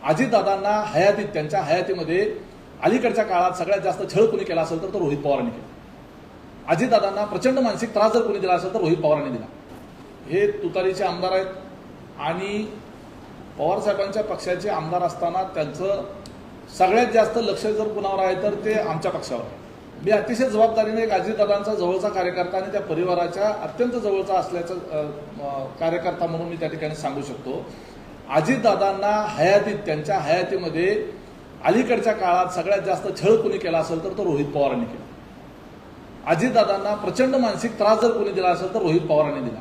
अजितदादांना हयातीत त्यांच्या हयातीमध्ये अलीकडच्या काळात सगळ्यात जास्त छळ कोणी केला असेल तर तो रोहित पवारांनी केला. अजितदादांना प्रचंड मानसिक त्रास जर कोणी दिला असेल तर रोहित पवारांनी दिला. हे तुतारीचे आमदार आहेत आणि पवार साहेबांच्या पक्षाचे आमदार असताना त्यांचं सगळ्यात जास्त लक्ष जर कुणावर आहे तर ते आमच्या पक्षावर आहे. मी अतिशय जबाबदारीने एक अजितदादांचा जवळचा कार्यकर्ता आणि त्या परिवाराच्या अत्यंत जवळचा असल्याचा कार्यकर्ता म्हणून मी त्या ठिकाणी सांगू शकतो. अजितदादांना हयातीत त्यांच्या हयातीमध्ये अलीकडच्या काळात सगळ्यात जास्त छळ कोणी केला असेल तर तो रोहित पवारांनी केला. अजितदादांना प्रचंड मानसिक त्रास जर कोणी दिला असेल तर रोहित पवारांनी दिला.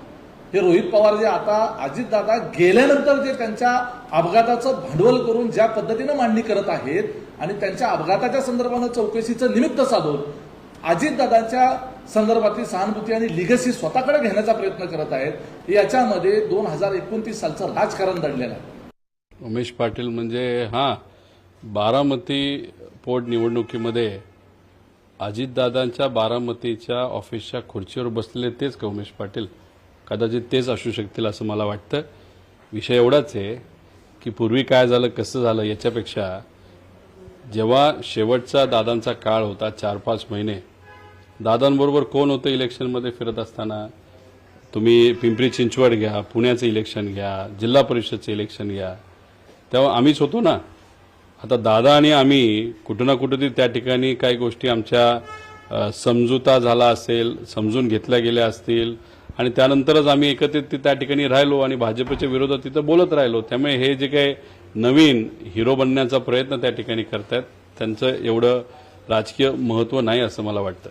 हे रोहित पवार जे आता अजितदादा गेल्यानंतर जे त्यांच्या अपघाताचं भांडवल करून ज्या पद्धतीनं मांडणी करत आहेत आणि त्यांच्या अपघाताच्या संदर्भानं चौकशीचं निमित्त साधून अजितदादांच्या संदर्भातली सहानुभूती आणि लिगसी स्वतःकडे घेण्याचा प्रयत्न करत आहेत. याच्यामध्ये 2029 सालचं राजकारण दडलेलं आहे. उमेश पाटील म्हणजे बारामती पोटनिवडणुकीमध्ये अजितदादांच्या बारामतीच्या ऑफिसच्या खुर्चीवर बसलेले तेच का उमेश पाटील? कदाचित तेच असू शकतील असं मला वाटतं. विषय एवढाच आहे की पूर्वी काय झालं कसं झालं याच्यापेक्षा जेव्हा शेवटचा दादांचा काळ होता 4-5 महिने, दादांबरोबर कोण होतं इलेक्शनमध्ये फिरत असताना? तुम्ही पिंपरी चिंचवड घ्या, पुण्याचं इलेक्शन घ्या, जिल्हा परिषदचं इलेक्शन घ्या, तेव्हा आम्हीच होतो ना. आता दादा आणि आम्ही कुठं ना कुठं त्या ठिकाणी काही गोष्टी आमच्या समजुता झाला असेल, समजून घेतल्या गेल्या असतील आणि त्यानंतरच आम्ही एकत्रित त्या ठिकाणी राहिलो आणि भाजपच्या विरोधात तिथं बोलत राहिलो. त्यामुळे हे जे काही नवीन हिरो बनण्याचा प्रयत्न त्या ठिकाणी करतायत त्यांचं एवढं राजकीय महत्त्व नाही असं मला वाटतं.